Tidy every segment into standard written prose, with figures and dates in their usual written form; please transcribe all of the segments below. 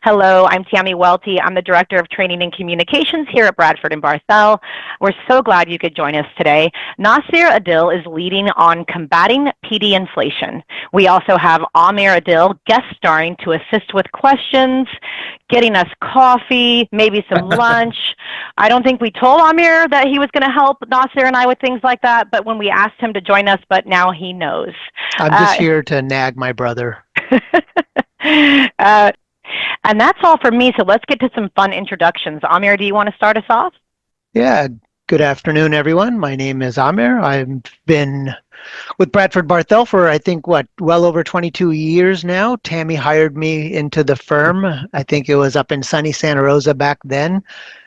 Hello, I'm Tammy Welty. I'm the Director of Training and Communications here at Bradford Barthel. We're so glad you could join us today. Nasir Adil is leading on combating PD inflation. We also have Amir Adil guest starring to assist with questions, getting us coffee, maybe some lunch. I don't think we told Amir that he was going to help Nasir and I with things like that, but when we asked him to join us, but now he knows. I'm just here to nag my brother. And that's all for me, so let's get to some fun introductions. Amir, do you want to start us off? Yeah, good afternoon, everyone. My name is Amir. I've been with Bradford Barthel for, I think, well over 22 years now. Tammy hired me into the firm. I think it was up in sunny Santa Rosa back then.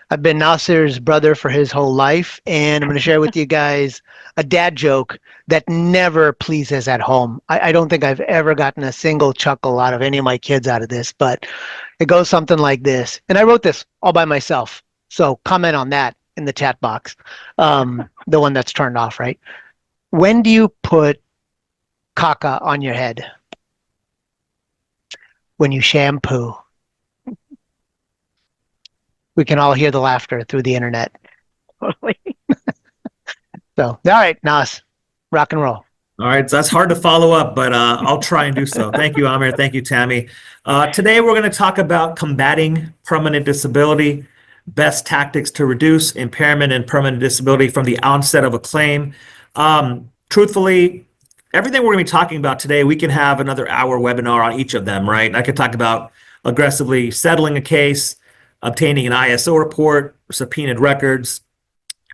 I've been Nasir's brother for his whole life, and I'm going to share with you guys a dad joke that never pleases at home. I don't think I've ever gotten a single chuckle out of any of my kids out of this, but it goes something like this. And I wrote this all by myself, so comment on that in the chat box, the one that's turned off, right? When do you put caca on your head? When you shampoo. We can all hear the laughter through the internet. Totally. So, all right, Nas, rock and roll. All right, so that's hard to follow up, but I'll try and do so. Thank you, Amir. Thank you, Tammy. Today, we're going to talk about combating permanent disability, best tactics to reduce impairment and permanent disability from the onset of a claim. Truthfully, everything we're going to be talking about today, we can have another hour webinar on each of them, right? I could talk about aggressively settling a case, obtaining an ISO report, subpoenaed records,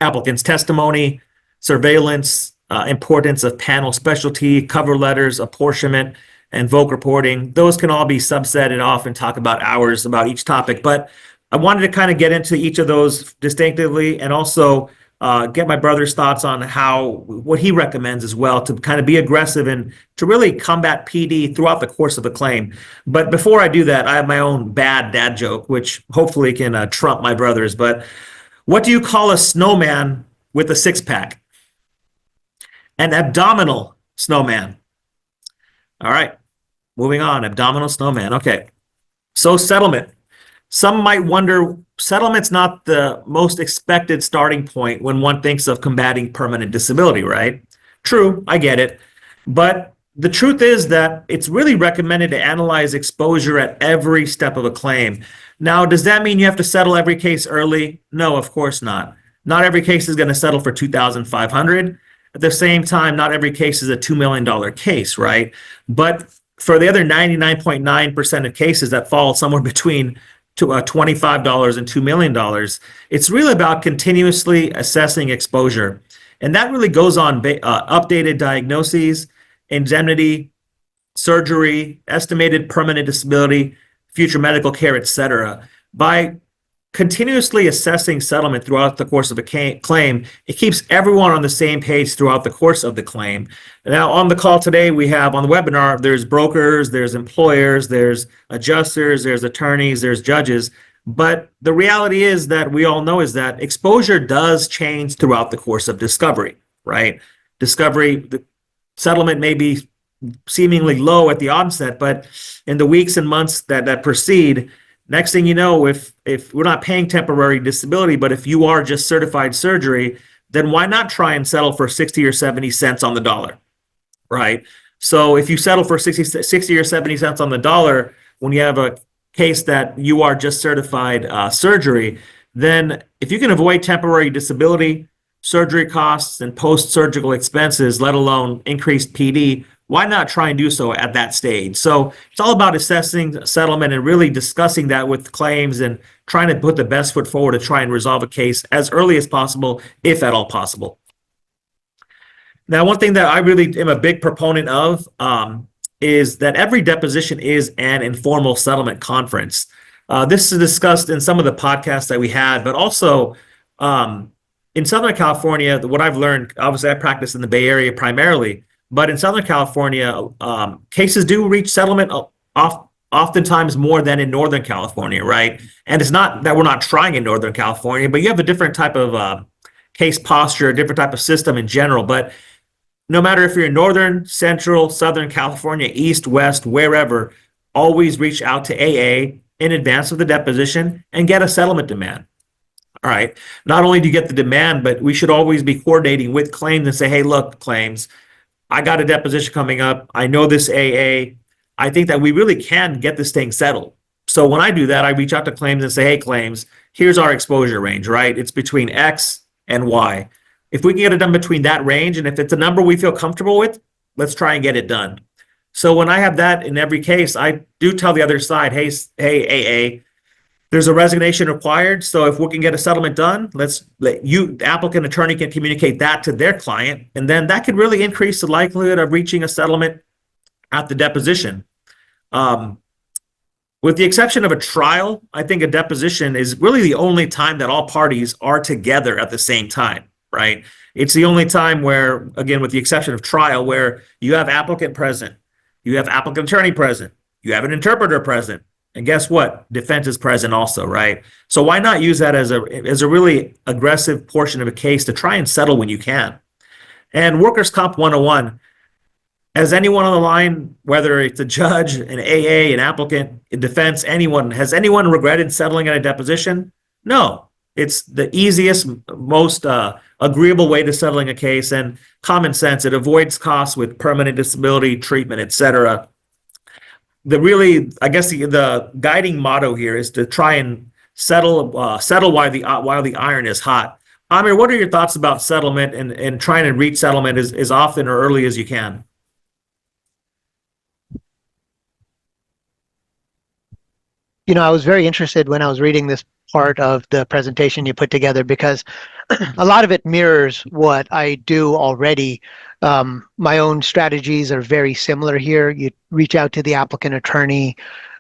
applicant's testimony, surveillance, importance of panel specialty, cover letters, apportionment, and voc reporting. Those can all be subsetted off and talk about hours about each topic. But I wanted to kind of get into each of those distinctively and also get my brother's thoughts on what he recommends as well to kind of be aggressive and to really combat PD throughout the course of a claim. But before I do that, I have my own bad dad joke, which hopefully can trump my brother's. But what do you call a snowman with a six-pack? An abdominal snowman. All right, moving on, abdominal snowman. Okay, so settlement. Some might wonder, settlement's not the most expected starting point when one thinks of combating permanent disability, right? True, I get it. But the truth is that it's really recommended to analyze exposure at every step of a claim. Now, does that mean you have to settle every case early? No, of course not. Not every case is going to settle for $2,500. At the same time, not every case is a $2 million case, right? But for the other 99.9% of cases that fall somewhere between $25 and $2 million, it's really about continuously assessing exposure. And that really goes on updated diagnoses, indemnity, surgery, estimated permanent disability, future medical care, etc. By continuously assessing settlement throughout the course of a claim, it keeps everyone on the same page throughout the course of the claim. Now, on the call today, we have on the webinar, there's brokers, there's employers, there's adjusters, there's attorneys, there's judges. But the reality is that we all know is that exposure does change throughout the course of discovery, right? Discovery, the settlement may be seemingly low at the onset, but in the weeks and months that precede, next thing you know, if we're not paying temporary disability, but if you are just certified surgery, then why not try and settle for 60 or 70 cents on the dollar, right? So if you settle for 60 or 70 cents on the dollar, when you have a case that you are just certified surgery, then if you can avoid temporary disability, surgery costs, and post-surgical expenses, let alone increased PD, why not try and do so at that stage? So it's all about assessing settlement and really discussing that with claims and trying to put the best foot forward to try and resolve a case as early as possible, if at all possible. Now, one thing that I really am a big proponent of is that every deposition is an informal settlement conference. This is discussed in some of the podcasts that we had, but also in Southern California, what I've learned, obviously I practice in the Bay Area primarily, but in Southern California, cases do reach settlement oftentimes more than in Northern California, right? And it's not that we're not trying in Northern California, but you have a different type of case posture, a different type of system in general. But no matter if you're in Northern, Central, Southern California, East, West, wherever, always reach out to AA in advance of the deposition and get a settlement demand. All right. Not only do you get the demand, but we should always be coordinating with claims and say, hey, look, claims, I got a deposition coming up. I know this AA. I think that we really can get this thing settled. So when I do that, I reach out to claims and say, hey, claims, here's our exposure range, right? It's between X and Y. If we can get it done between that range, and if it's a number we feel comfortable with, let's try and get it done. So when I have that in every case, I do tell the other side, hey, AA, there's a resignation required. So if we can get a settlement done, let's let you, the applicant attorney, can communicate that to their client. And then that could really increase the likelihood of reaching a settlement at the deposition. With the exception of a trial, I think a deposition is really the only time that all parties are together at the same time, right? It's the only time where, again, with the exception of trial, where you have applicant present, you have applicant attorney present, you have an interpreter present, and guess what? Defense is present also, right? So why not use that as a really aggressive portion of a case to try and settle when you can? And Workers' Comp 101, has anyone on the line, whether it's a judge, an AA, an applicant, in defense, anyone, has anyone regretted settling at a deposition? No. It's the easiest, most agreeable way to settling a case, and common sense. It avoids costs with permanent disability, treatment, etc. I guess the guiding motto here is to try and settle while the iron is hot. Amir, what are your thoughts about settlement and trying to reach settlement as often or early as you can? You know, I was very interested when I was reading this part of the presentation you put together, because a lot of it mirrors what I do already. My own strategies are very similar here. You reach out to the applicant attorney,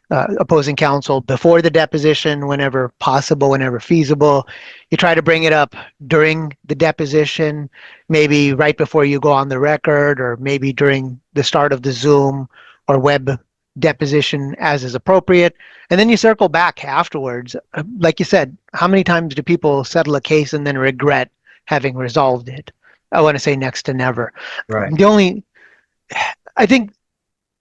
opposing counsel before the deposition, whenever possible, whenever feasible. You try to bring it up during the deposition, maybe right before you go on the record, or maybe during the start of the Zoom or web deposition as is appropriate. And then you circle back afterwards. Like you said, how many times do people settle a case and then regret having resolved it? I want to say next to never. Right. I think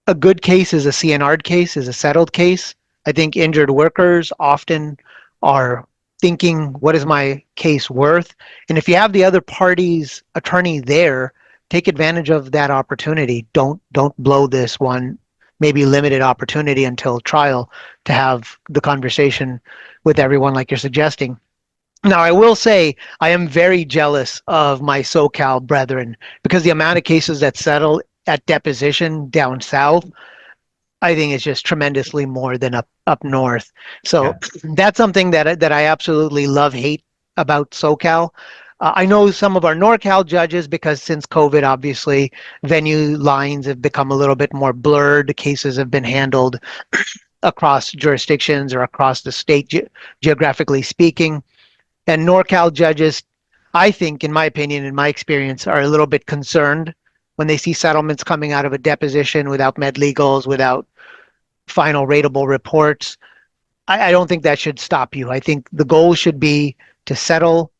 a good case is a CNR'd case, is a settled case. I think injured workers often are thinking, what is my case worth? And if you have the other party's attorney there, take advantage of that opportunity. Don't blow this one maybe limited opportunity until trial to have the conversation with everyone like you're suggesting. Now, I will say I am very jealous of my SoCal brethren, because the amount of cases that settle at deposition down south, I think is just tremendously more than up north. So that's something that I absolutely hate about SoCal. I know some of our NorCal judges, because since COVID, obviously, venue lines have become a little bit more blurred. Cases have been handled across jurisdictions or across the state, geographically speaking. And NorCal judges, I think, in my opinion, in my experience, are a little bit concerned when they see settlements coming out of a deposition without med legals, without final rateable reports. I don't think that should stop you. I think the goal should be to settle.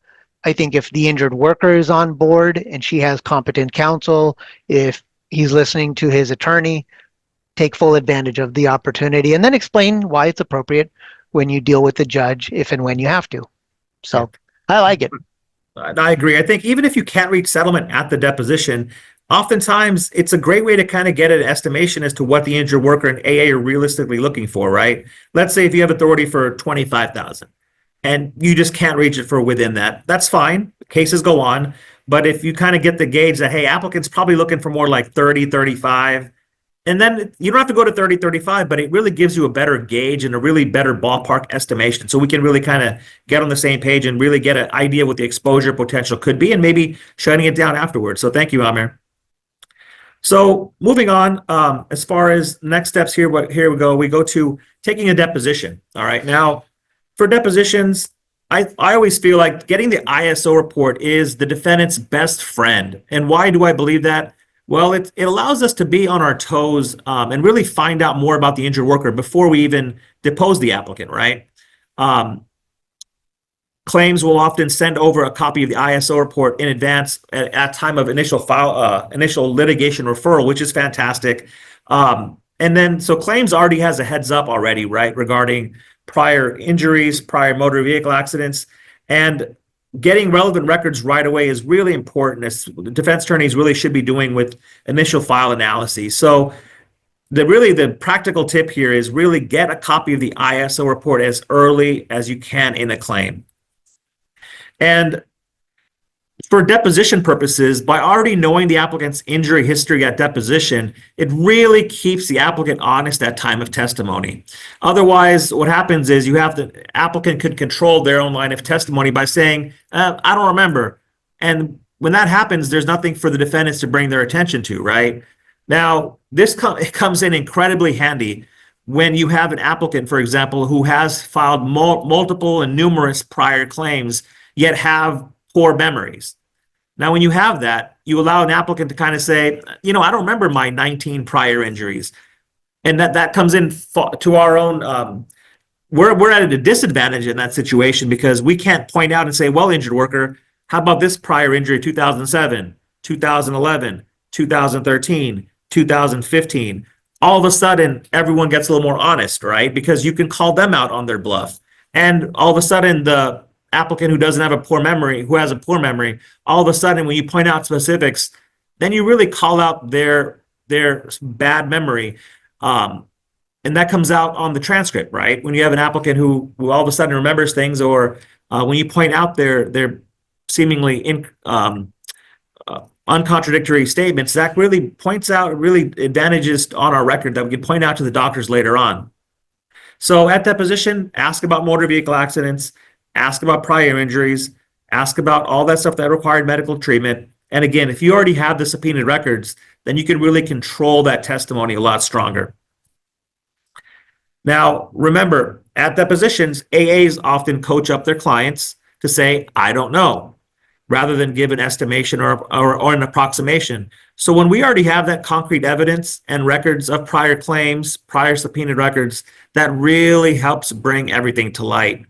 I think if the injured worker is on board and she has competent counsel, if he's listening to his attorney, take full advantage of the opportunity and then explain why it's appropriate when you deal with the judge, if and when you have to. So I like it. I agree. I think even if you can't reach settlement at the deposition, oftentimes it's a great way to kind of get an estimation as to what the injured worker and AA are realistically looking for, right? Let's say if you have authority for $25,000 and you just can't reach it for within that, that's fine. Cases go on. But if you kind of get the gauge that, hey, applicant's probably looking for more like 30, 35, and then you don't have to go to 30, 35, but it really gives you a better gauge and a really better ballpark estimation. So we can really kind of get on the same page and really get an idea what the exposure potential could be and maybe shutting it down afterwards. So thank you, Amir. So moving on, as far as next steps here we go. We go to taking a deposition. All right. Now, for depositions, I always feel like getting the ISO report is the defendant's best friend. And why do I believe that? Well, it allows us to be on our toes and really find out more about the injured worker before we even depose the applicant, right? Claims will often send over a copy of the ISO report in advance at time of initial litigation referral, which is fantastic. And then, so claims already has a heads up already, right, regarding prior injuries, prior motor vehicle accidents, and getting relevant records right away is really important, as defense attorneys really should be doing with initial file analyses. So the practical tip here is really get a copy of the ISO report as early as you can in a claim. And for deposition purposes, by already knowing the applicant's injury history at deposition, it really keeps the applicant honest at time of testimony. Otherwise, what happens is the applicant could control their own line of testimony by saying, I don't remember. And when that happens, there's nothing for the defendants to bring their attention to, right? Now, this comes in incredibly handy when you have an applicant, for example, who has filed multiple and numerous prior claims, yet have poor memories. Now, when you have that, you allow an applicant to kind of say, I don't remember my 19 prior injuries. And that comes in to our own, we're at a disadvantage in that situation because we can't point out and say, well, injured worker, how about this prior injury, 2007, 2011, 2013, 2015? All of a sudden, everyone gets a little more honest, right? Because you can call them out on their bluff. And all of a sudden, the applicant who has a poor memory, all of a sudden, when you point out specifics, then you really call out their bad memory. And that comes out on the transcript, right? When you have an applicant who all of a sudden remembers things, or when you point out their seemingly uncontradictory statements, that really points out advantages on our record that we can point out to the doctors later on. So at deposition, ask about motor vehicle accidents, ask about prior injuries, ask about all that stuff that required medical treatment. And again, if you already have the subpoenaed records, then you can really control that testimony a lot stronger. Now, remember, at depositions, AAs often coach up their clients to say, I don't know, rather than give an estimation or an approximation. So when we already have that concrete evidence and records of prior claims, prior subpoenaed records, that really helps bring everything to light.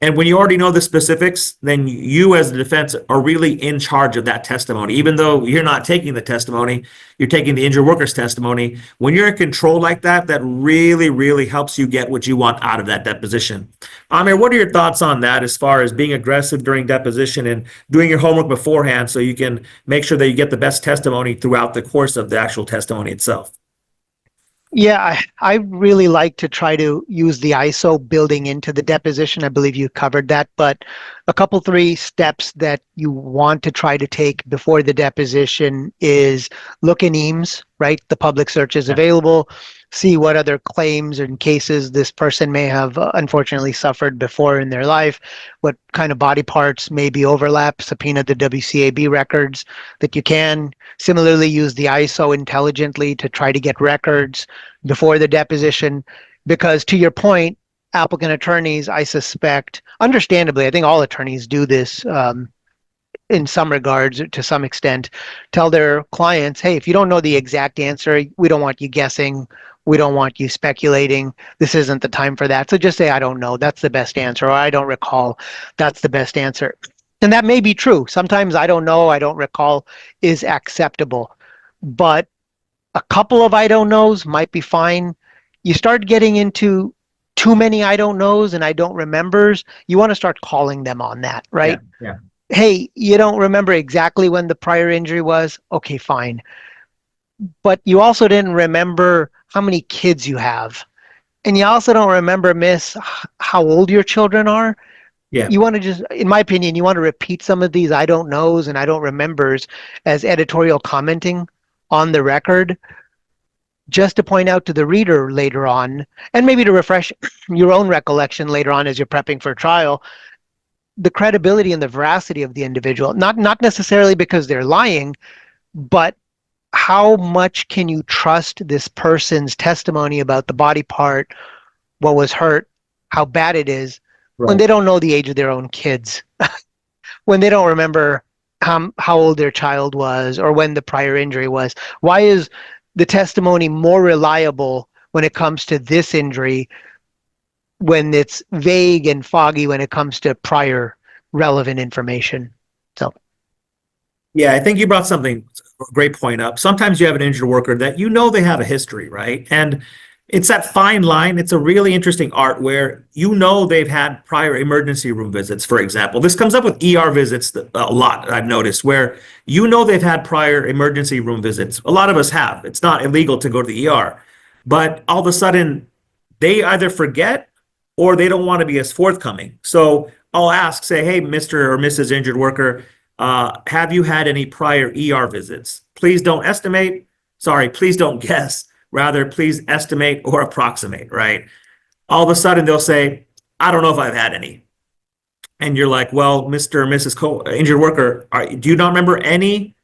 And when you already know the specifics, then you as the defense are really in charge of that testimony. Even though you're not taking the testimony, you're taking the injured worker's testimony. When you're in control like that, that really, really helps you get what you want out of that deposition. Amir, what are your thoughts on that as far as being aggressive during deposition and doing your homework beforehand so you can make sure that you get the best testimony throughout the course of the actual testimony itself? Yeah, I really like to try to use the ISO building into the deposition. I believe you covered that, but a couple, 3 steps that you want to try to take before the deposition is look in EAMS, right? The public search is available. See what other claims and cases this person may have unfortunately suffered before in their life, what kind of body parts maybe overlap, subpoena the WCAB records that you can. Similarly, use the ISO intelligently to try to get records before the deposition, because to your point, applicant attorneys, I suspect, understandably, I think all attorneys do this in some regards, to some extent, tell their clients, hey, if you don't know the exact answer, we don't want you guessing. We don't want you speculating. This isn't the time for that. So just say, I don't know. That's the best answer. Or I don't recall. That's the best answer. And that may be true. Sometimes I don't know, I don't recall is acceptable. But a couple of I don't knows might be fine. You start getting into too many I don't knows and I don't remembers, you want to start calling them on that, right? Yeah. Hey, you don't remember exactly when the prior injury was? Okay, fine. But you also didn't remember how many kids you have. And you also don't remember, miss, how old your children are. Yeah. You want to just, in my opinion, you want to repeat some of these I don't knows and I don't remembers as editorial commenting on the record, just to point out to the reader later on, and maybe to refresh your own recollection later on as you're prepping for trial, the credibility and the veracity of the individual, not necessarily because they're lying, but how much can you trust this person's testimony about the body part, what was hurt, how bad it is, when they don't know the age of their own kids, when they don't remember how old their child was or when the prior injury was. Why is the testimony more reliable when it comes to this injury when it's vague and foggy when it comes to prior relevant information? So, yeah, I think you brought a great point up. Sometimes you have an injured worker that they have a history, right? And It's that fine line. It's a really interesting art where they've had prior emergency room visits, for example. This comes up with ER visits a lot, I've noticed, where they've had prior emergency room visits. A lot of us have. It's not illegal to go to the ER. But all of a sudden, they either forget or they don't want to be as forthcoming. So I'll ask, say, hey, Mr. or Mrs. Injured Worker, have you had any prior ER visits? Please don't estimate. Sorry, please don't guess. Rather, please estimate or approximate, right? All of a sudden, they'll say, I don't know if I've had any. And you're like, well, Mr. or Mrs. Injured Worker, do you not remember any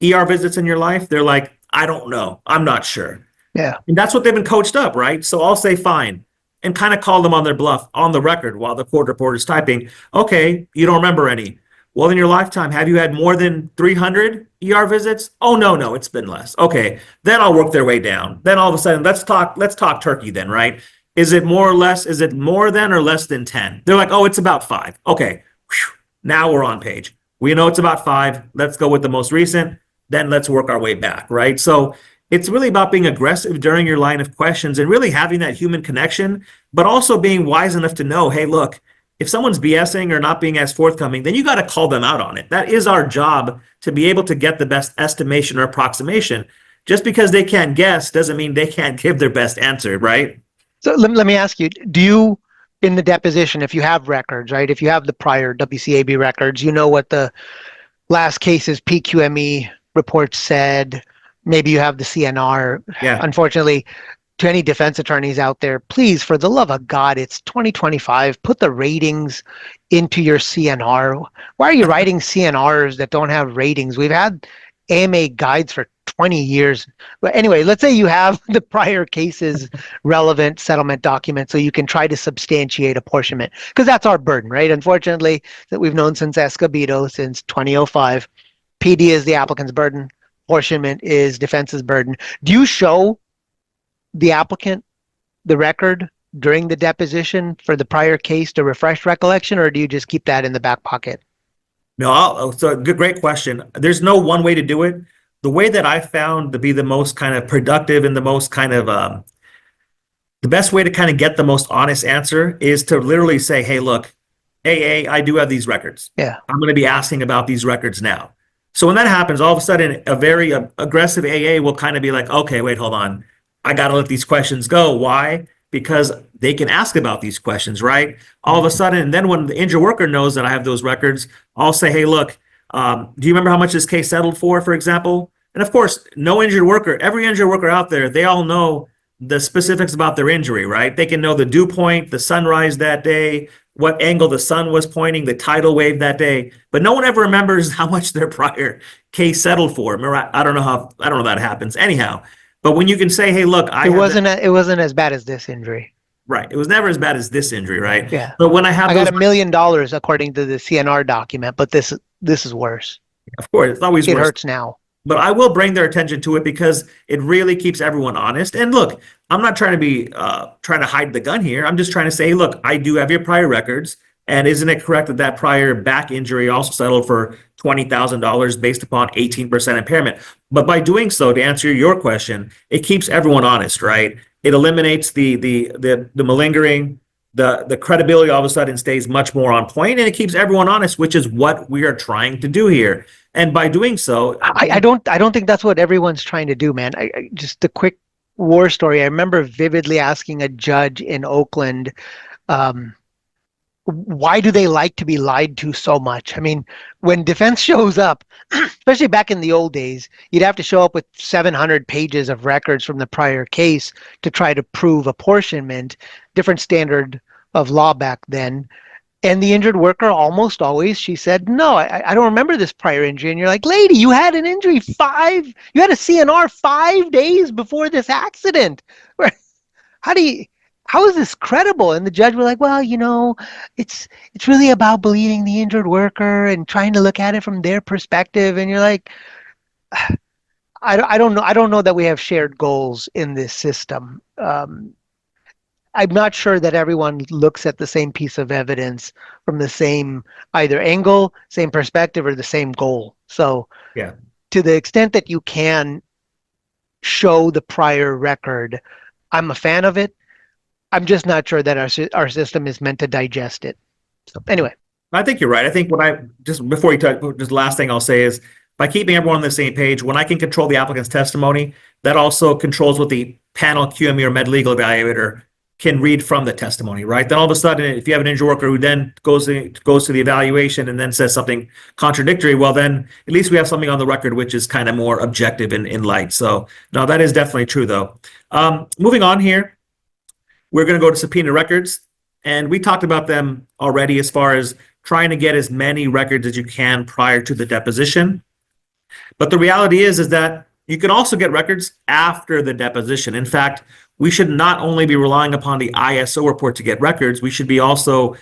ER visits in your life? They're like, I don't know. I'm not sure. Yeah. And that's what they've been coached up, right? So I'll say, fine, and kind of call them on their bluff on the record while the court reporter is typing. Okay, you don't remember any. Well, in your lifetime, have you had more than 300 ER visits? Oh, no, it's been less. Okay, then I'll work their way down. Then all of a sudden, let's talk turkey then, right? Is it more or less? Is it more than or less than 10? They're like, oh, it's about 5. Okay, now we're on page. We know it's about 5. Let's go with the most recent. Then let's work our way back, right? So it's really about being aggressive during your line of questions and really having that human connection, but also being wise enough to know, hey, look, if someone's BSing or not being as forthcoming, then you got to call them out on it. That is our job, to be able to get the best estimation or approximation. Just because they can't guess doesn't mean they can't give their best answer, right? So let me ask you, do you, in the deposition, if you have records, right, if you have the prior WCAB records, you know what the last case's PQME report said, maybe you have the CNR. Yeah. Unfortunately, to any defense attorneys out there, please, for the love of God, it's 2025. Put the ratings into your CNR. Why are you writing CNRs that don't have ratings? We've had AMA guides for 20 years. But anyway, let's say you have the prior cases relevant settlement document so you can try to substantiate apportionment, because that's our burden, right? Unfortunately, that we've known since Escobedo, since 2005. PD is the applicant's burden. Apportionment is defense's burden. Do you show the applicant the record during the deposition for the prior case to refresh recollection, or do you just keep that in the back pocket? No, so great question. There's no one way to do it. The way that I found to be the most kind of productive and the most kind of the best way to kind of get the most honest answer is to literally say, hey, look, AA, I do have these records. Yeah. I'm going to be asking about these records now. So when that happens, all of a sudden, a very aggressive AA will kind of be like, okay, wait, hold on. I got to let these questions go. Why? Because they can ask about these questions, right? All of a sudden, and then when the injured worker knows that I have those records, I'll say, hey, look, do you remember how much this case settled for example? And of course, no injured worker, every injured worker out there, they all know the specifics about their injury, right? They can know the dew point, the sunrise that day, what angle the sun was pointing, the tidal wave that day, but no one ever remembers how much their prior case settled for. I don't know how that happens. Anyhow, but when you can say, hey, look, it wasn't as bad as this injury. Right. It was never as bad as this injury, right? Yeah. But when I got $1 million according to the CNR document, but this is worse. Of course, it's always worse. It hurts now. But I will bring their attention to it because it really keeps everyone honest. And look, I'm not trying to be trying to hide the gun here. I'm just trying to say, hey, look, I do have your prior records. And isn't it correct that that prior back injury also settled for $20,000 based upon 18% impairment? But by doing so, to answer your question, it keeps everyone honest, right? It eliminates the malingering. The credibility all of a sudden stays much more on point, and it keeps everyone honest, which is what we are trying to do here. And by doing so, I don't think that's what everyone's trying to do, man. I just a quick war story. I remember vividly asking a judge in Oakland, why do they like to be lied to so much? I mean, when defense shows up, especially back in the old days, you'd have to show up with 700 pages of records from the prior case to try to prove apportionment, different standard of law back then. And the injured worker almost always, she said, no, I don't remember this prior injury. And you're like, lady, you had an injury you had a CNR 5 days before this accident. How is this credible? And the judge was like, well, it's really about believing the injured worker and trying to look at it from their perspective. And you're like, I don't know that we have shared goals in this system. I'm not sure that everyone looks at the same piece of evidence from the same either angle, same perspective, or the same goal. So yeah, to the extent that you can show the prior record, I'm a fan of it. I'm just not sure that our system is meant to digest it. So anyway. I think you're right. I think just before you talk, just the last thing I'll say is by keeping everyone on the same page, when I can control the applicant's testimony, that also controls what the panel QME or med legal evaluator can read from the testimony, right? Then all of a sudden, if you have an injured worker who then goes to the evaluation and then says something contradictory, well, then at least we have something on the record which is kind of more objective in light. So no, that is definitely true though. Moving on here, we're going to go to subpoena records, and we talked about them already as far as trying to get as many records as you can prior to the deposition. But the reality is that you can also get records after the deposition. In fact, we should not only be relying upon the ISO report to get records, we should be also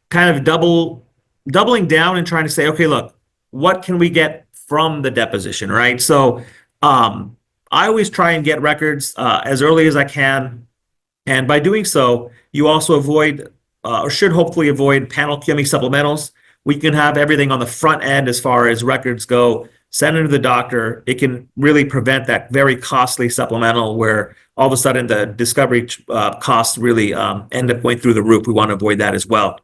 kind of doubling down and trying to say, okay, look, what can we get from the deposition, right? So I always try and get records as early as I can. And by doing so, you also avoid or should hopefully avoid panel QME supplementals. We can have everything on the front end as far as records go, send it to the doctor. It can really prevent that very costly supplemental where all of a sudden the discovery costs really end up going through the roof. We want to avoid that as well.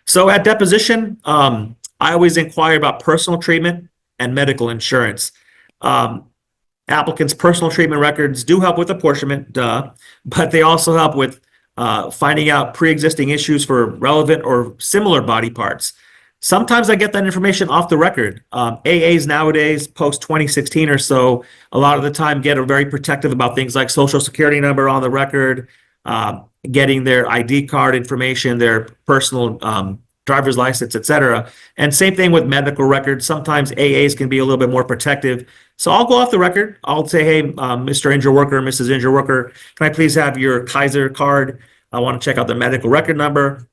So at deposition, I always inquire about personal treatment and medical insurance. Applicants' personal treatment records do help with apportionment, but they also help with finding out pre-existing issues for relevant or similar body parts. Sometimes I get that information off the record. AAs nowadays, post 2016 or so, a lot of the time get very protective about things like social security number on the record, getting their ID card information, their personal driver's license, etc. And same thing with medical records. Sometimes AAs can be a little bit more protective. So I'll go off the record. I'll say, hey, Mr. Injured Worker, Mrs. Injured Worker, can I please have your Kaiser card? I want to check out the medical record number.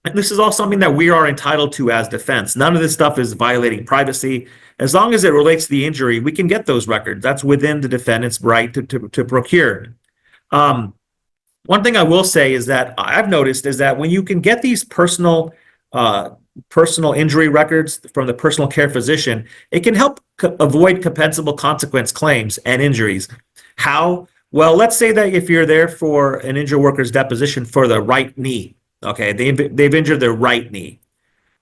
And this is all something that we are entitled to as defense. None of this stuff is violating privacy. As long as it relates to the injury, we can get those records. That's within the defendant's right to procure. One thing I will say is that I've noticed is that when you can get these personal injury records from the personal care physician, it can help avoid compensable consequence claims and injuries. How? Well, let's say that if you're there for an injured worker's deposition for the right knee, okay, they've injured their right knee.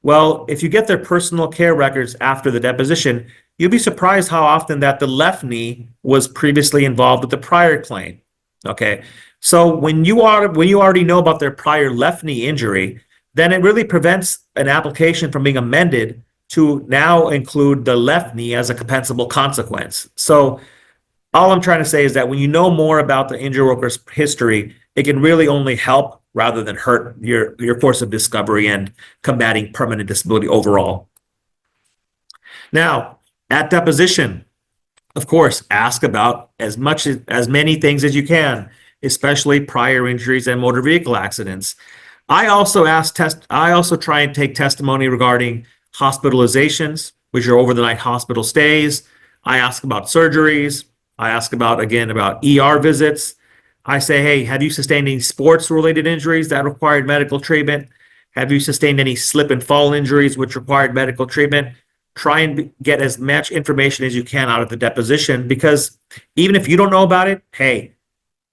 Well, if you get their personal care records after the deposition, you'll be surprised how often that the left knee was previously involved with the prior claim. Okay, so when you already know about their prior left knee injury, then it really prevents an application from being amended to now include the left knee as a compensable consequence. So all I'm trying to say is that when you know more about the injured worker's history, it can really only help rather than hurt your course of discovery and combating permanent disability overall. Now, at deposition, of course, ask about as many things as you can, especially prior injuries and motor vehicle accidents. I also try and take testimony regarding hospitalizations, which are overnight hospital stays. I ask about surgeries. I ask about ER visits. I say, hey, have you sustained any sports-related injuries that required medical treatment? Have you sustained any slip and fall injuries which required medical treatment? Try and get as much information as you can out of the deposition, because even if you don't know about it, hey,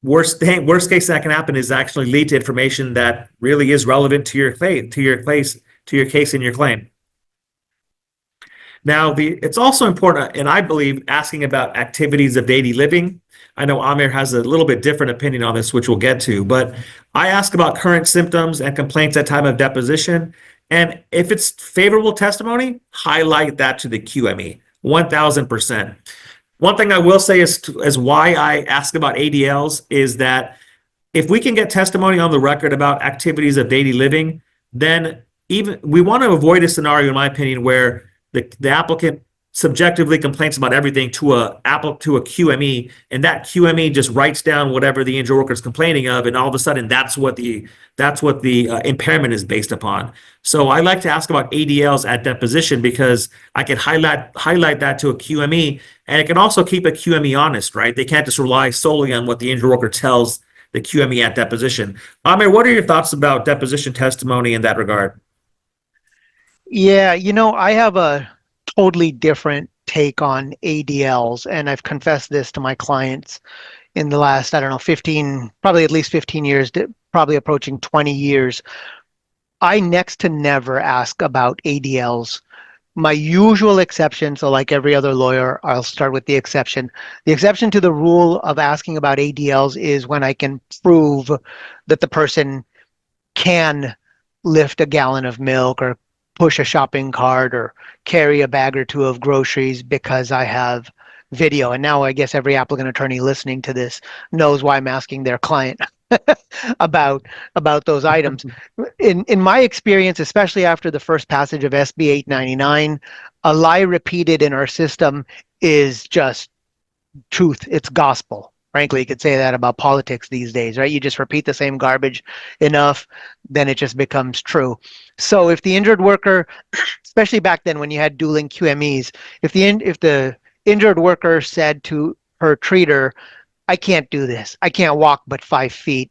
worst case that can happen is actually lead to information that really is relevant to your case and your claim. Now, it's also important, and I believe, asking about activities of daily living. I know Amir has a little bit different opinion on this, which we'll get to, but I ask about current symptoms and complaints at time of deposition. And if it's favorable testimony, highlight that to the QME, 1000%. One thing I will say is why I ask about ADLs is that if we can get testimony on the record about activities of daily living, then we want to avoid a scenario, in my opinion, where the applicant subjectively complains about everything to a QME, and that QME just writes down whatever the injured worker is complaining of, and all of a sudden that's what the impairment is based upon. So I like to ask about ADLs at deposition because I can highlight that to a QME, and it can also keep a QME honest, right? They can't just rely solely on what the injured worker tells the QME at deposition. Amir, what are your thoughts about deposition testimony in that regard? Yeah, I have a totally different take on ADLs, and I've confessed this to my clients. in the last, I don't know, 15, probably at least 15 years, probably approaching 20 years, I next to never ask about ADLs. My usual exception, so like every other lawyer, I'll start with the exception. The exception to the rule of asking about ADLs is when I can prove that the person can lift a gallon of milk or push a shopping cart or carry a bag or two of groceries because I have video. And now I guess every applicant attorney listening to this knows why I'm asking their client about those items. In my experience, especially after the first passage of SB 899, a lie repeated in our system is just truth. It's gospel. Frankly, you could say that about politics these days, right? You just repeat the same garbage enough, then it just becomes true. So if the injured worker, especially back then when you had dueling QMEs, if the injured worker said to her treater, I can't do this. I can't walk but 5 feet.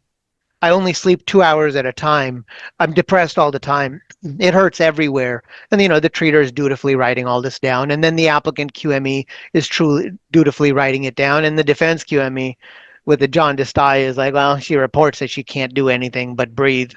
I only sleep 2 hours at a time. I'm depressed all the time. It hurts everywhere. And, the treater is dutifully writing all this down. And then the applicant QME is truly dutifully writing it down. And the defense QME with the John Destai is like, well, she reports that she can't do anything but breathe.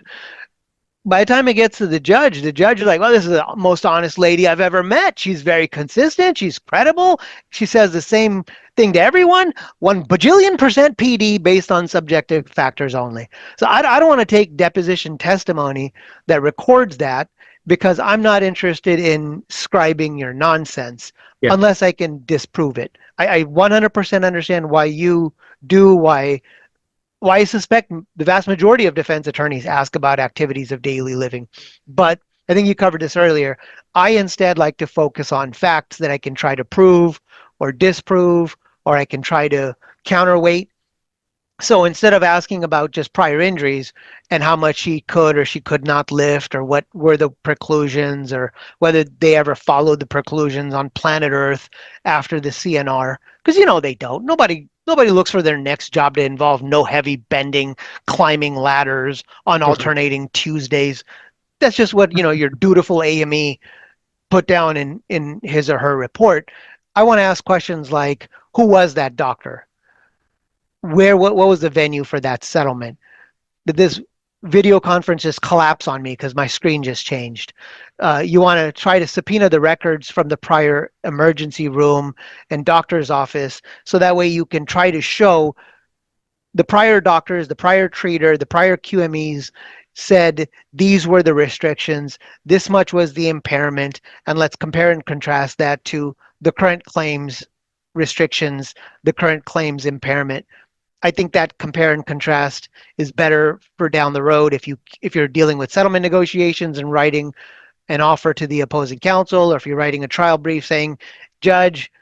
By the time it gets to the judge is like, well, this is the most honest lady I've ever met. She's very consistent. She's credible. She says the same thing to everyone. 1 bajillion% PD based on subjective factors only. So I don't want to take deposition testimony that records that because I'm not interested in scribing your nonsense unless I can disprove it. I 100% understand why you do, why I suspect the vast majority of defense attorneys ask about activities of daily living. But I think you covered this earlier. I instead like to focus on facts that I can try to prove or disprove, or I can try to counterweight. So instead of asking about just prior injuries and how much she could or she could not lift, or what were the preclusions, or whether they ever followed the preclusions on planet Earth after the CNR, because they don't. Nobody looks for their next job to involve no heavy bending, climbing ladders on alternating Tuesdays. That's just what your dutiful AME put down in his or her report. I want to ask questions like, who was that doctor? What was the venue for that settlement? Did this video conference just collapse on me because my screen just changed? You want to try to subpoena the records from the prior emergency room and doctor's office, so that way you can try to show the prior doctors, the prior treater, the prior QMEs said these were the restrictions, this much was the impairment, and let's compare and contrast that to the current claims restrictions, the current claims impairment. I think that compare and contrast is better for down the road if you're dealing with settlement negotiations and writing an offer to the opposing counsel, or if you're writing a trial brief saying, Judge,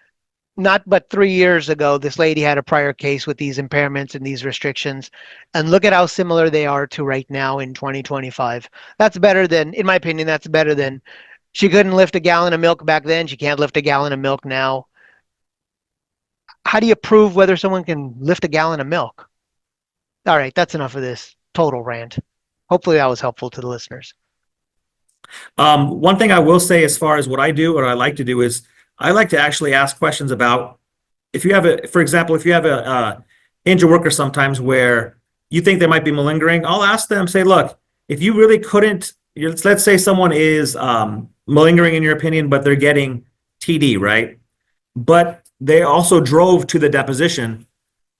not but 3 years ago, this lady had a prior case with these impairments and these restrictions, and look at how similar they are to right now in 2025. That's better than, in my opinion, that's better than she couldn't lift a gallon of milk back then, she can't lift a gallon of milk now. How do you prove whether someone can lift a gallon of milk? All right, that's enough of this total rant. Hopefully that was helpful to the listeners. One thing I will say as far as what I do, or I like to do, is I like to actually ask questions about, if you have for example, if you have a injured worker sometimes where you think they might be malingering, I'll ask them, say, look, if you really couldn't, let's say someone is malingering in your opinion, but they're getting TD, right? But they also drove to the deposition,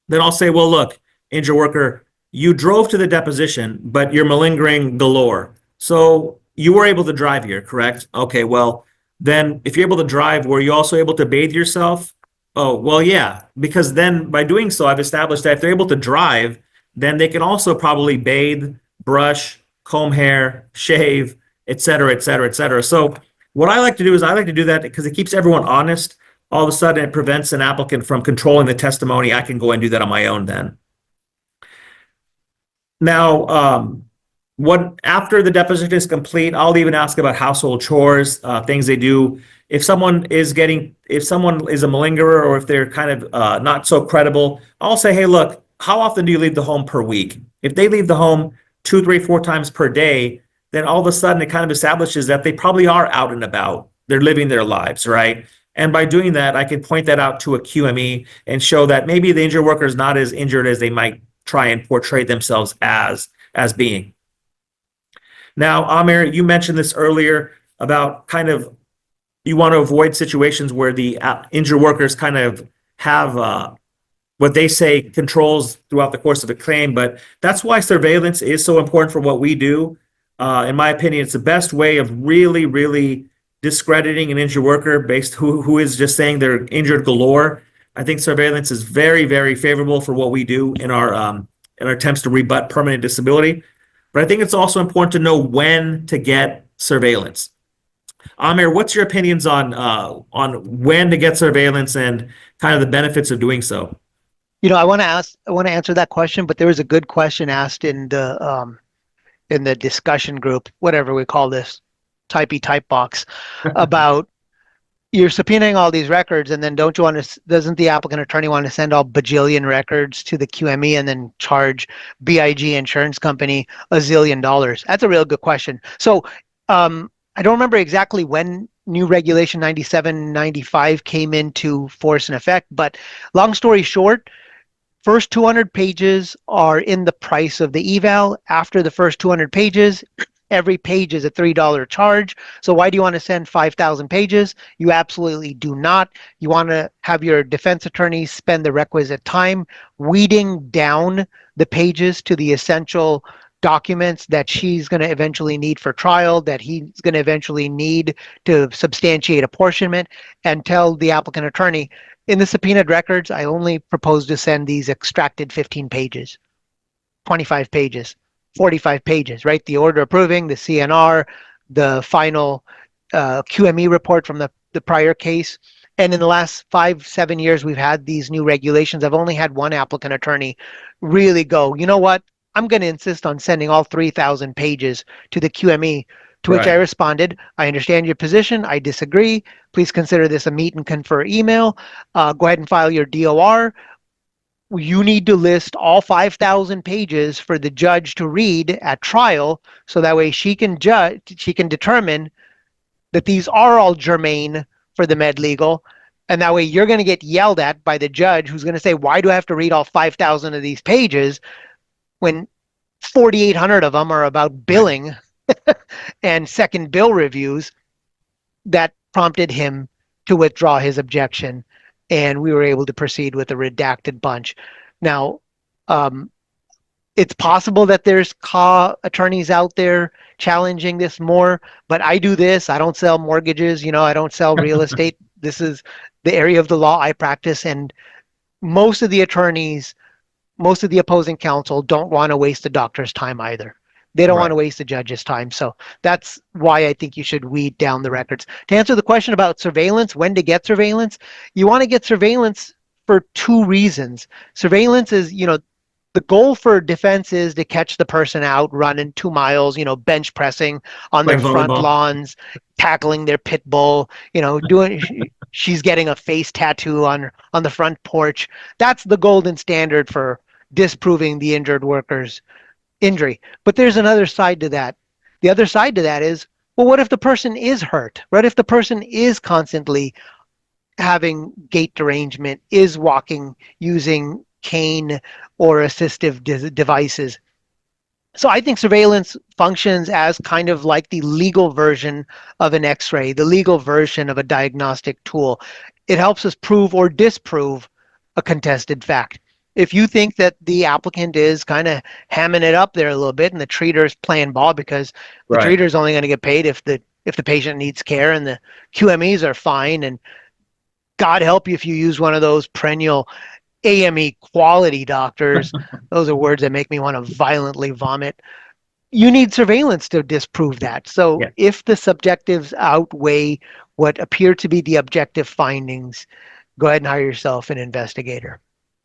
then I'll say, well, look, injured worker, you drove to the deposition, but you're malingering galore. So you were able to drive here, correct? Okay, well, then if you're able to drive, were you also able to bathe yourself? Oh, well, yeah, because then by doing so, I've established that if they're able to drive, then they can also probably bathe, brush, comb hair, shave, et cetera, et cetera, et cetera. So what I like to do is I like to do that because it keeps everyone honest. All of a sudden, it prevents an applicant from controlling the testimony. I can go and do that on my own then. Now, after the deposition is complete, I'll even ask about household chores, things they do. If someone is a malingerer, or if they're kind of not so credible, I'll say, hey, look, how often do you leave the home per week? If they leave the home 2, 3, 4 times per day, then all of a sudden it kind of establishes that they probably are out and about. They're living their lives, right? And by doing that, I can point that out to a QME and show that maybe the injured worker is not as injured as they might try and portray themselves as being. Now, Amir, you mentioned this earlier about kind of you want to avoid situations where the injured workers kind of have what they say controls throughout the course of a claim, but that's why surveillance is so important for what we do. In my opinion, it's the best way of really, really discrediting an injured worker based who is just saying they're injured galore. I think surveillance is very, very favorable for what we do in our attempts to rebut permanent disability. But I think it's also important to know when to get surveillance. Amir, what's your opinions on when to get surveillance and kind of the benefits of doing so? I want to answer that question, but there was a good question asked in the discussion group, whatever we call this, type box, about you're subpoenaing all these records, and then doesn't the applicant attorney want to send all bajillion records to the QME and then charge BIG insurance company $1 zillion? That's a real good question. So I don't remember exactly when new regulation 9795 came into force and effect, but long story short, first 200 pages are in the price of the eval. After the first 200 pages, every page is a $3 charge. So why do you want to send 5,000 pages? You absolutely do not. You want to have your defense attorneys spend the requisite time weeding down the pages to the essential documents that she's going to eventually need for trial, that he's going to eventually need to substantiate apportionment, and tell the applicant attorney, in the subpoenaed records, I only propose to send these extracted 15 pages, 25 pages, 45 pages, right? The order approving, the CNR, the final QME report from the prior case. And in the last 5-7 years, we've had these new regulations. I've only had one applicant attorney really go, you know what? I'm going to insist on sending all 3,000 pages to the QME, to which I responded, I understand your position. I disagree. Please consider this a meet and confer email. Go ahead and file your DOR. You need to list all 5,000 pages for the judge to read at trial, so that way she can determine that these are all germane for the med legal. And that way you're going to get yelled at by the judge, who's going to say, why do I have to read all 5,000 of these pages when 4,800 of them are about billing and second bill reviews? That prompted him to withdraw his objection, and we were able to proceed with a redacted bunch. Now, it's possible that there's attorneys out there challenging this more, but I do this. I don't sell mortgages, I don't sell real estate. This is the area of the law I practice, and most of the attorneys, most of the opposing counsel don't want to waste the doctor's time either. They don't want to waste the judge's time. So that's why I think you should weed down the records. To answer the question about surveillance, when to get surveillance, you want to get surveillance for two reasons. Surveillance is, the goal for defense is to catch the person out running 2 miles, bench pressing on their front lawns, tackling their pit bull, she's getting a face tattoo on the front porch. That's the golden standard for disproving the injured worker's injury. But there's another side to that. The other side to that is, well, what if the person is hurt? What if the person is constantly having gait derangement, is walking using cane or assistive devices? So I think surveillance functions as kind of like the legal version of an X-ray, the legal version of a diagnostic tool. It helps us prove or disprove a contested fact. If you think that the applicant is kind of hamming it up there a little bit and the treater is playing ball because the treater is only going to get paid if the patient needs care, and the QMEs are fine, and God help you if you use one of those perennial AME quality doctors. Those are words that make me want to violently vomit. You need surveillance to disprove that. So if the subjectives outweigh what appear to be the objective findings, go ahead and hire yourself an investigator.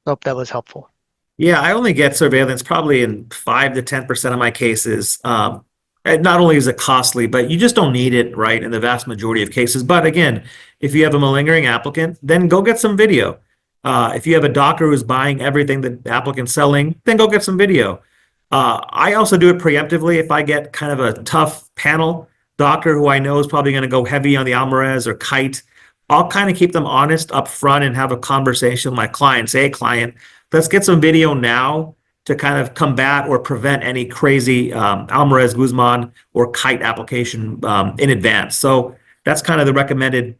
Hope that was helpful. Yeah, I only get surveillance probably in 5 to 10% of my cases. Not only is it costly, but you just don't need it, right, in the vast majority of cases. But again, if you have a malingering applicant, then go get some video. If you have a doctor who's buying everything that the applicant's selling, then go get some video. I also do it preemptively. If I get kind of a tough panel doctor who I know is probably going to go heavy on the Alvarez or Kite, I'll kind of keep them honest up front and have a conversation with my client. Say, hey, client, let's get some video now to kind of combat or prevent any crazy Alvarez Guzman or kite application in advance. So that's kind of the recommended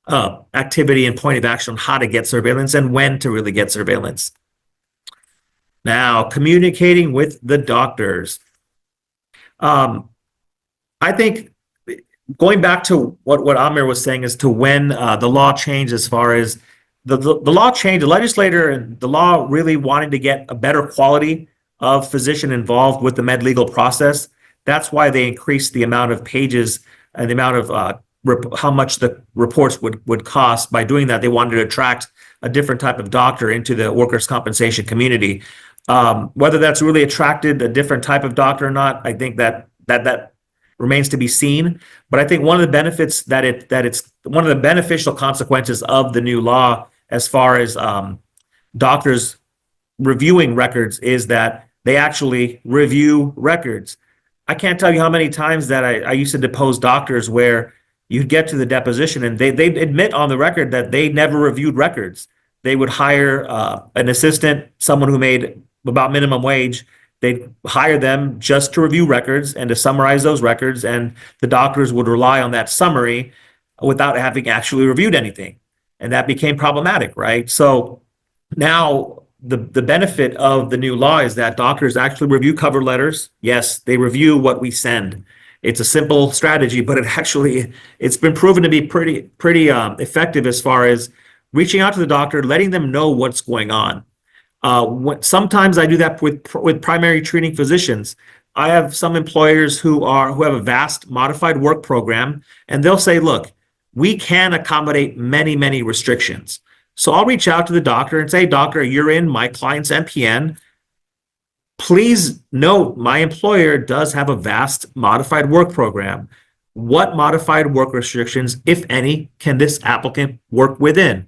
activity and point of action on how to get surveillance and when to really get surveillance. Now, communicating with the doctors. I think going back to what Amir was saying as to when the law changed, as far as the law changed, the legislator and the law really wanting to get a better quality of physician involved with the med legal process. That's why they increased the amount of pages and the amount of how much the reports would cost. By doing that, they wanted to attract a different type of doctor into the workers' compensation community. Whether that's really attracted a different type of doctor or not, I think that remains to be seen. But I think one of the benefits it's one of the beneficial consequences of the new law, as far as doctors reviewing records, is that they actually review records. I can't tell you how many times that I used to depose doctors where you'd get to the deposition and they'd admit on the record that they never reviewed records. They would hire an assistant, someone who made about minimum wage. They'd hire them just to review records and to summarize those records, and the doctors would rely on that summary without having actually reviewed anything. And that became problematic, right? So now the benefit of the new law is that doctors actually review cover letters. Yes, they review what we send. It's a simple strategy, but it's been proven to be pretty effective as far as reaching out to the doctor, letting them know what's going on. Sometimes I do that with primary treating physicians. I have some employers who have a vast modified work program, and they'll say, look, we can accommodate many restrictions. So I'll reach out to the doctor and say, doctor, you're in my client's MPN. Please note, my employer does have a vast modified work program. What modified work restrictions, if any, can this applicant work within?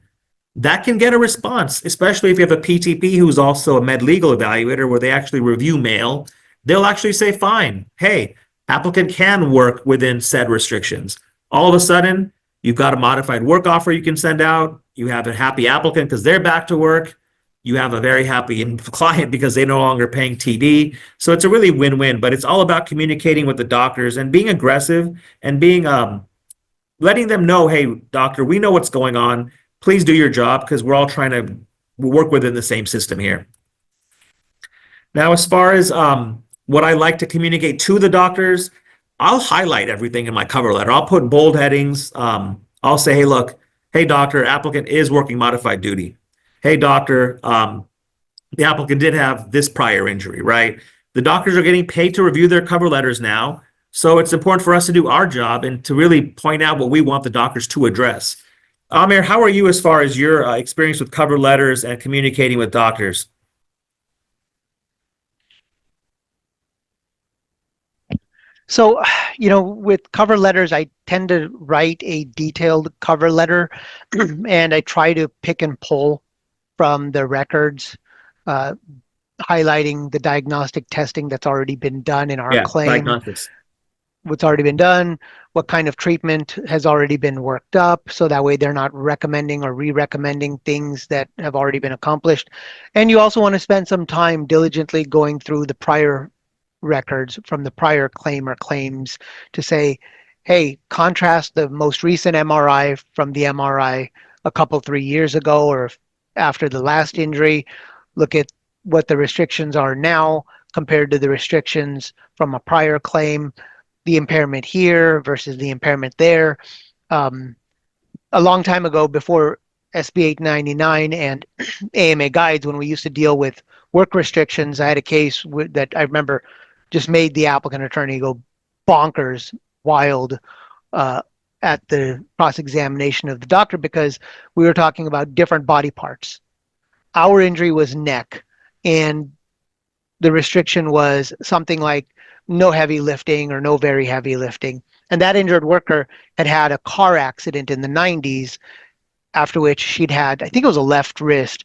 That can get a response, especially if you have a PTP who's also a med legal evaluator, where they actually review mail. They'll actually say, fine, hey, applicant can work within said restrictions. All of a sudden, you've got a modified work offer you can send out. You have a happy applicant because they're back to work. You have a very happy client because they're no longer paying TD. So it's a really win-win, but it's all about communicating with the doctors and being aggressive and being letting them know, hey, doctor, we know what's going on. Please do your job, because we're all trying to work within the same system here. Now, as far as what I like to communicate to the doctors, I'll highlight everything in my cover letter. I'll put bold headings. I'll say, hey, look, hey, doctor, applicant is working modified duty. Hey, doctor, the applicant did have this prior injury, right? The doctors are getting paid to review their cover letters now. So it's important for us to do our job and to really point out what we want the doctors to address. Amir, how are you as far as your experience with cover letters and communicating with doctors? So, with cover letters, I tend to write a detailed cover letter and I try to pick and pull from the records, highlighting the diagnostic testing that's already been done in our claim. Diagnostics. What's already been done, what kind of treatment has already been worked up, so that way they're not recommending or re-recommending things that have already been accomplished. And you also want to spend some time diligently going through the prior records from the prior claim or claims to say, hey, contrast the most recent MRI from the MRI a couple, 3 years ago or after the last injury. Look at what the restrictions are now compared to the restrictions from a prior claim. The impairment here versus the impairment there. A long time ago, before SB 899 and AMA guides, when we used to deal with work restrictions, I had a case that I remember just made the applicant attorney go bonkers wild at the cross-examination of the doctor, because we were talking about different body parts. Our injury was neck, and the restriction was something like no heavy lifting or no very heavy lifting. And that injured worker had had a car accident in the 90s, after which she'd had, I think it was a left wrist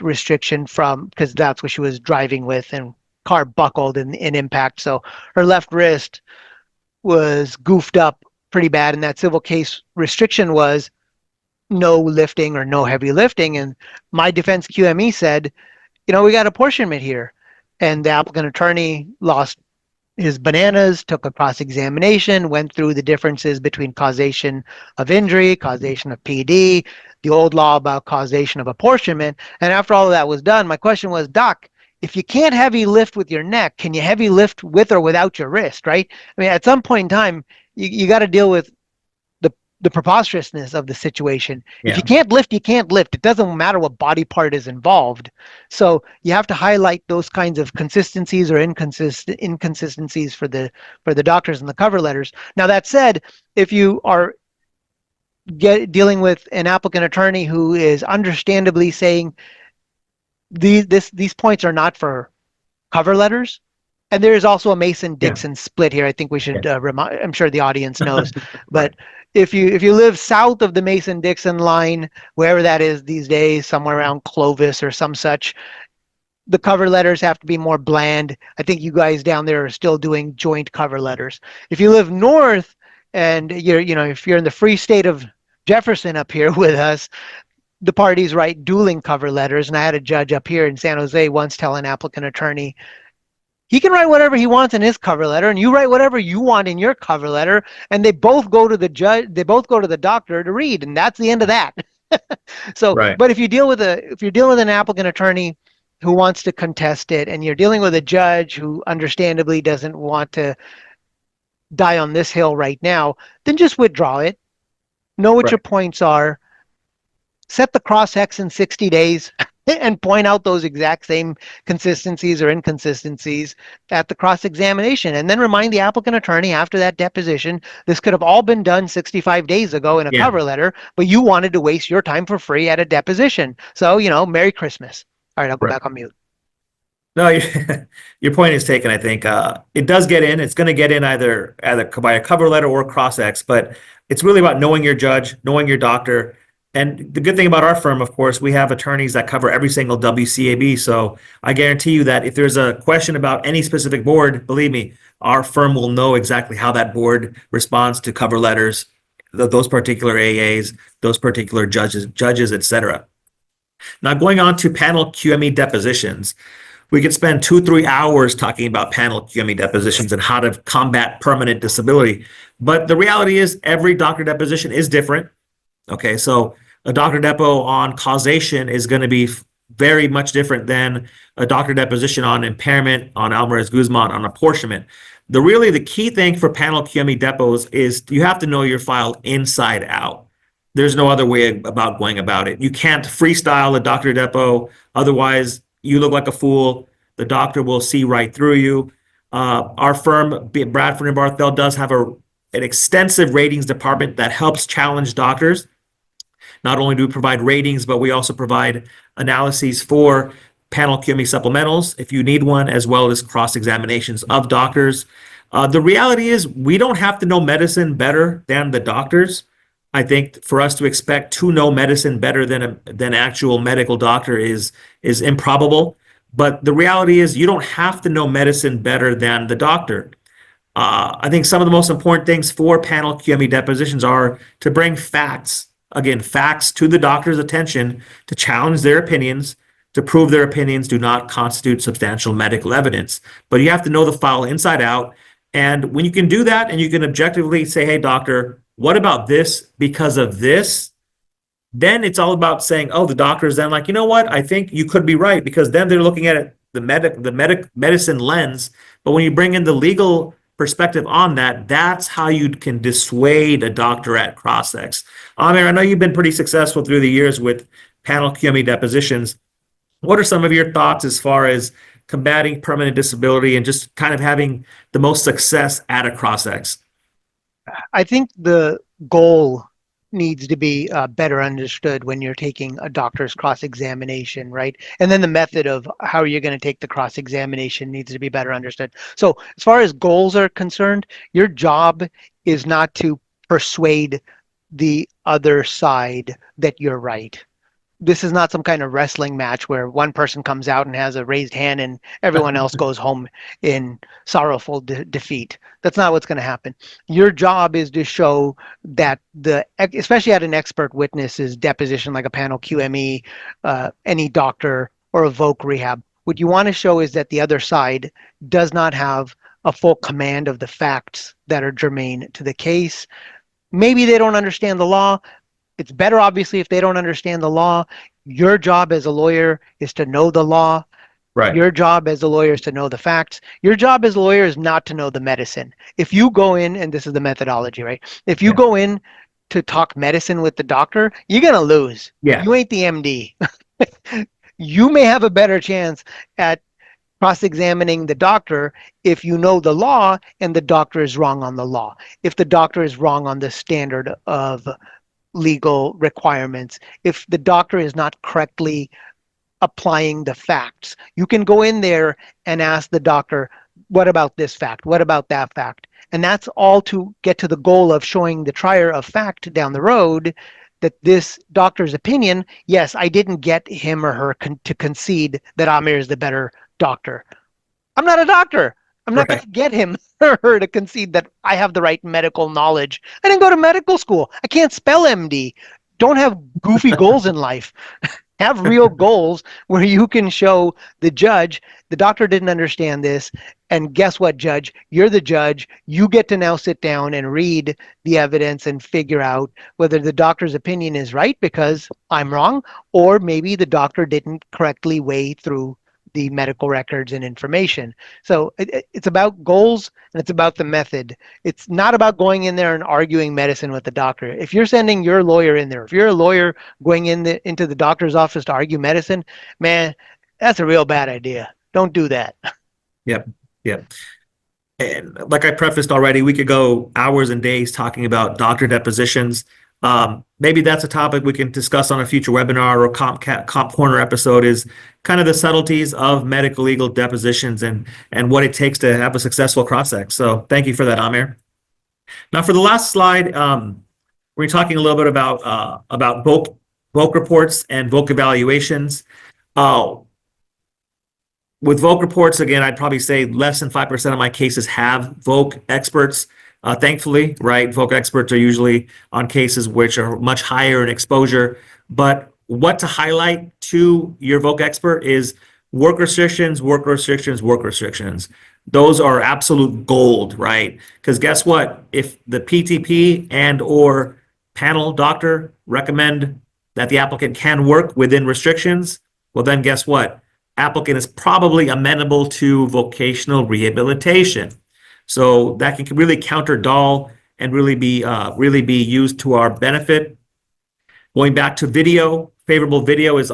restriction from, because that's what she was driving with, and car buckled in impact. So her left wrist was goofed up pretty bad, and that civil case restriction was no lifting or no heavy lifting. And my defense QME said, we got apportionment here. And the applicant attorney lost his bananas, took a cross-examination, went through the differences between causation of injury, causation of PD, the old law about causation of apportionment. And after all of that was done, my question was, Doc, if you can't heavy lift with your neck, can you heavy lift with or without your wrist, right? I mean, at some point in time, you got to deal with the preposterousness of the situation. Yeah. If you can't lift, you can't lift. It doesn't matter what body part is involved. So you have to highlight those kinds of consistencies or inconsistencies for the doctors in the cover letters. Now, that said, if you are dealing with an applicant attorney who is understandably saying these points are not for cover letters, and there is also a Mason-Dixon split here. I think we should remind, I'm sure the audience knows, but if you live south of the Mason-Dixon line, wherever that is these days, somewhere around Clovis or some such, the cover letters have to be more bland. I think you guys down there are still doing joint cover letters. If you live north and if you're in the free state of Jefferson up here with us, the parties write dueling cover letters. And I had a judge up here in San Jose once tell an applicant attorney, he can write whatever he wants in his cover letter, and you write whatever you want in your cover letter, and they both go to the judge, they both go to the doctor to read, and that's the end of that. So, right. But if you're dealing with an applicant attorney who wants to contest it, and you're dealing with a judge who understandably doesn't want to die on this hill right now, then just withdraw it. Know what your points are. Set the cross-ex in 60 days. And point out those exact same consistencies or inconsistencies at the cross-examination. And then remind the applicant attorney after that deposition, this could have all been done 65 days ago in a cover letter, but you wanted to waste your time for free at a deposition. So, Merry Christmas. All right, I'll go back on mute. No, your point is taken, I think. It does get in. It's going to get in either by a cover letter or cross-ex, but it's really about knowing your judge, knowing your doctor. And the good thing about our firm, of course, we have attorneys that cover every single WCAB. So I guarantee you that if there's a question about any specific board, believe me, our firm will know exactly how that board responds to cover letters, those particular AAs, those particular judges, etc. Now, going on to panel QME depositions, we could spend 2-3 hours talking about panel QME depositions and how to combat permanent disability. But the reality is every doctor deposition is different. Okay, so a doctor depo on causation is going to be very much different than a doctor deposition on impairment, on Alvarez-Guzman, on apportionment. The key thing for panel QME depos is you have to know your file inside out. There's no other way about going about it. You can't freestyle a doctor depo, otherwise you look like a fool. The doctor will see right through you. Our firm, Bradford and Barthel, does have an extensive ratings department that helps challenge doctors. Not only do we provide ratings, but we also provide analyses for panel QME supplementals, if you need one, as well as cross-examinations of doctors. The reality is we don't have to know medicine better than the doctors. I think for us to expect to know medicine better than actual medical doctor is improbable. But the reality is you don't have to know medicine better than the doctor. I think some of the most important things for panel QME depositions are to bring facts. Again, facts to the doctor's attention to challenge their opinions, to prove their opinions do not constitute substantial medical evidence. But you have to know the file inside out. And when you can do that and you can objectively say, hey, doctor, what about this because of this? Then it's all about saying, oh, the doctor's then like, you know what? I think you could be right, because then they're looking at it, the medicine lens. But when you bring in the legal perspective on that, that's how you can dissuade a doctor at cross-ex. Amir, I know you've been pretty successful through the years with panel QME depositions. What are some of your thoughts as far as combating permanent disability and just kind of having the most success at a cross-ex? I think the goal needs to be better understood when you're taking a doctor's cross-examination, right? And then the method of how you're going to take the cross-examination needs to be better understood. So as far as goals are concerned, your job is not to persuade the other side that you're right. this is not some kind of wrestling match where one person comes out and has a raised hand and everyone else goes home in sorrowful defeat. That's not what's going to happen. Your job is to show that especially at an expert witness's deposition, like a panel QME, any doctor or a voc rehab, what you want to show is that the other side does not have a full command of the facts that are germane to the case. Maybe they don't understand the law. It's better, obviously, if they don't understand the law. Your job as a lawyer is to know the law. Right. Your job as a lawyer is to know the facts. Your job as a lawyer is not to know the medicine. If you go in, and this is the methodology, right? If you go in to talk medicine with the doctor, you're going to lose. Yeah. You ain't the MD. You may have a better chance at cross-examining the doctor if you know the law and the doctor is wrong on the law. If the doctor is wrong on the standard of legal requirements, if the doctor is not correctly applying the facts, you can go in there and ask the doctor, what about this fact? What about that fact? And that's all to get to the goal of showing the trier of fact down the road that this doctor's opinion, yes, I didn't get him or her to concede that Amir is the better doctor. I'm not a doctor. I'm not going to get him or her to concede that I have the right medical knowledge. I didn't go to medical school. I can't spell MD. Don't have goofy goals in life. Have real goals where you can show the judge, the doctor didn't understand this. And guess what, judge? You're the judge. You get to now sit down and read the evidence and figure out whether the doctor's opinion is right because I'm wrong, or maybe the doctor didn't correctly weigh through the medical records and information. So it's about goals and it's about the method. It's not about going in there and arguing medicine with the doctor. If you're sending your lawyer in there, if you're a lawyer going into the doctor's office to argue medicine, man, that's a real bad idea. Don't do that. Yep. And like I prefaced already, we could go hours and days talking about doctor depositions. Maybe that's a topic we can discuss on a future webinar or comp corner episode, is kind of the subtleties of medical legal depositions and what it takes to have a successful cross-ex. So thank you for that, Amir. Now for the last slide, we're talking a little bit about voc reports and voc evaluations. With voc reports, again, I'd probably say less than 5% of my cases have voc experts. Thankfully, right? Voc experts are usually on cases which are much higher in exposure. But what to highlight to your voc expert is work restrictions, work restrictions, work restrictions. Those are absolute gold, right? Because guess what? If the PTP and or panel doctor recommend that the applicant can work within restrictions, well then guess what? Applicant is probably amenable to vocational rehabilitation. So that can really counter DAL and really be used to our benefit. Going back to video, favorable video is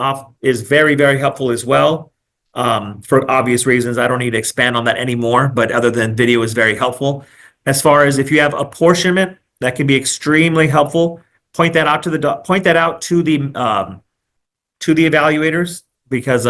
very, very helpful as well. For obvious reasons, I don't need to expand on that anymore, but other than video is very helpful. As far as if you have apportionment, that can be extremely helpful. Point that out to the evaluators, because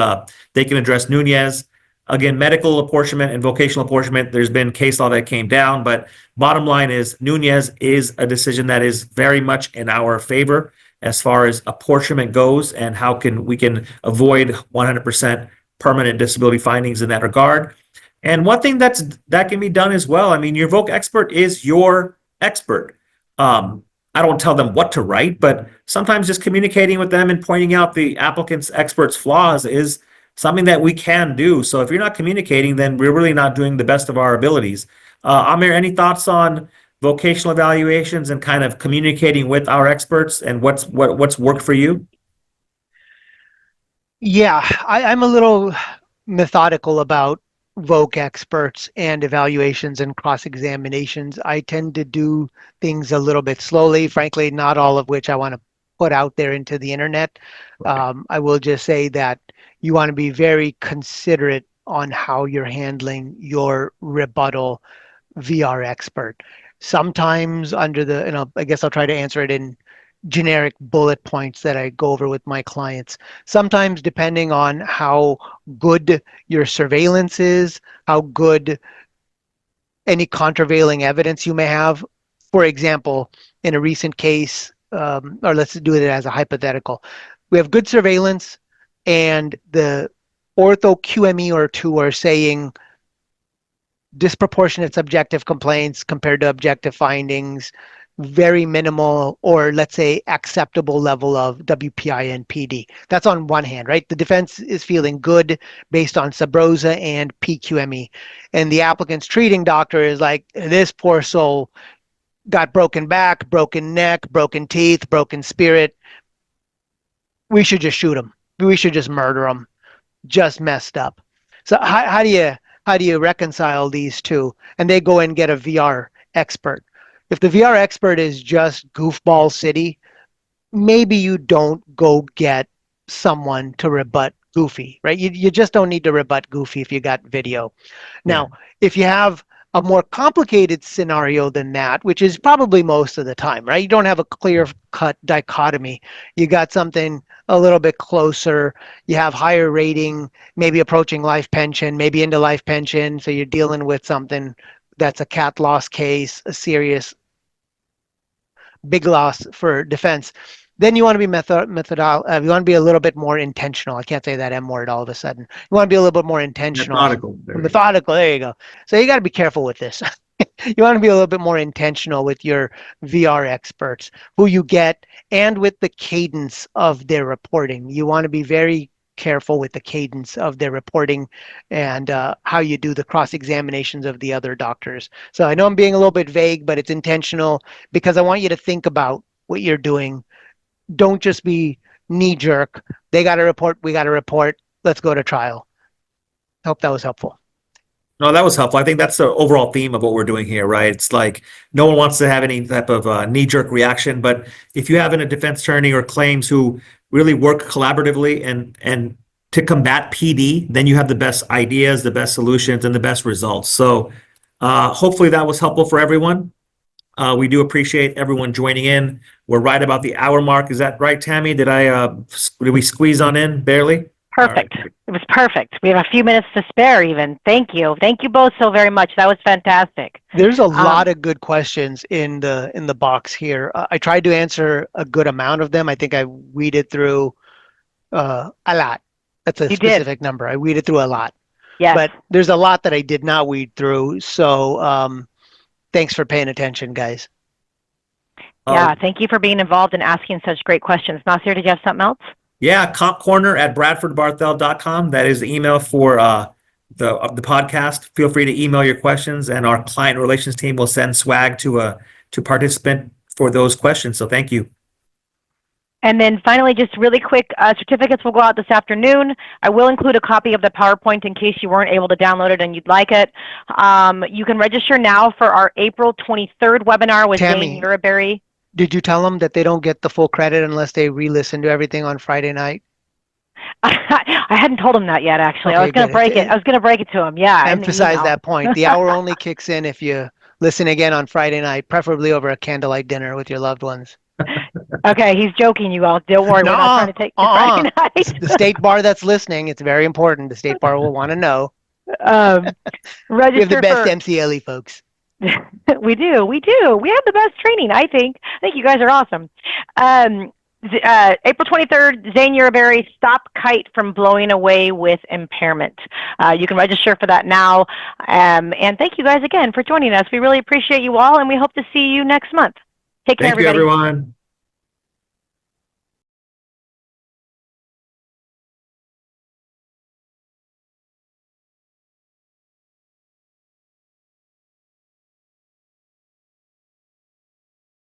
they can address Nunez. Again, medical apportionment and vocational apportionment, there's been case law that came down, but bottom line is Nunez is a decision that is very much in our favor as far as apportionment goes and how we can avoid 100% permanent disability findings in that regard. And one thing that can be done as well, I mean, your voc expert is your expert. I don't tell them what to write, but sometimes just communicating with them and pointing out the applicant's expert's flaws is something that we can do. So if you're not communicating, then we're really not doing the best of our abilities. Amir, any thoughts on vocational evaluations and kind of communicating with our experts and what's worked for you? Yeah, I'm a little methodical about voc experts and evaluations and cross-examinations. I tend to do things a little bit slowly, frankly, not all of which I want to put out there into the internet. I will just say that you want to be very considerate on how you're handling your rebuttal VR expert. Sometimes under the, I guess I'll try to answer it in generic bullet points that I go over with my clients. Sometimes depending on how good your surveillance is, how good any countervailing evidence you may have. For example, in a recent case, or let's do it as a hypothetical. We have good surveillance, and the ortho QME or two are saying disproportionate subjective complaints compared to objective findings, very minimal, or let's say acceptable level of WPI and PD. That's on one hand, right? The defense is feeling good based on subrosa and PQME. And the applicant's treating doctor is like, this poor soul got broken back, broken neck, broken teeth, broken spirit. We should just shoot him. We should just murder him. Just messed up. So how do you reconcile these two? And they go and get a VR expert. If the VR expert is just goofball city, maybe you don't go get someone to rebut Goofy, right? You just don't need to rebut Goofy if you got video. Now, if you have a more complicated scenario than that, which is probably most of the time, right? You don't have a clear-cut dichotomy. You got something a little bit closer. You have higher rating, maybe approaching life pension, maybe into life pension. So you're dealing with something that's a cat loss case, a serious big loss for defense. Then you want to be you want to be a little bit more intentional. I can't say that M word all of a sudden. You want to be a little bit more intentional. Methodical. There you go. So you got to be careful with this. You want to be a little bit more intentional with your VR experts, who you get, and with the cadence of their reporting. You want to be very careful with the cadence of their reporting and how you do the cross-examinations of the other doctors. So I know I'm being a little bit vague, but it's intentional because I want you to think about what you're doing. Don't just be knee-jerk. They got to report, we got to report. Let's go to trial. Hope that was helpful. No, that was helpful. I think that's the overall theme of what we're doing here, right? It's like no one wants to have any type of knee-jerk reaction, but if you have a defense attorney or claims who really work collaboratively and to combat PD, then you have the best ideas, the best solutions, and the best results. So hopefully that was helpful for everyone. We do appreciate everyone joining in. We're right about the hour mark. Is that right, Tammy? Did we squeeze on in barely? Perfect. Right. It was perfect. We have a few minutes to spare even. Thank you. Thank you both so very much. That was fantastic. There's a lot of good questions in the box here. I tried to answer a good amount of them. I think I weeded through a lot. That's a specific number. I weeded through a lot. Yes. But there's a lot that I did not weed through. So thanks for paying attention, guys. Yeah, thank you for being involved and asking such great questions. Nasir, did you have something else? Yeah, compcorner@bradfordbarthel.com. That is the email for the podcast. Feel free to email your questions, and our client relations team will send swag to participant for those questions. So thank you. And then finally, just really quick, certificates will go out this afternoon. I will include a copy of the PowerPoint in case you weren't able to download it and you'd like it. You can register now for our April 23rd webinar with Zane Uriberry. Did you tell them that they don't get the full credit unless they re-listen to everything on Friday night? I hadn't told him that yet, actually. Okay, I was going to break it. I was going to break it to him. Yeah. Emphasize that point. The hour only kicks in if you listen again on Friday night, preferably over a candlelight dinner with your loved ones. Okay, he's joking, you all. Don't worry, we're not trying to take Friday night. The state bar that's listening, it's very important. The state bar will want to know. Register we have the best MCLE, folks. We do. We have the best training, I think. I think you guys are awesome. April 23rd, Zane Uriberry, Stop Kite from Blowing Away with Impairment. You can register for that now. And thank you guys again for joining us. We really appreciate you all, and we hope to see you next month. Take care, everybody. Thank you, everyone.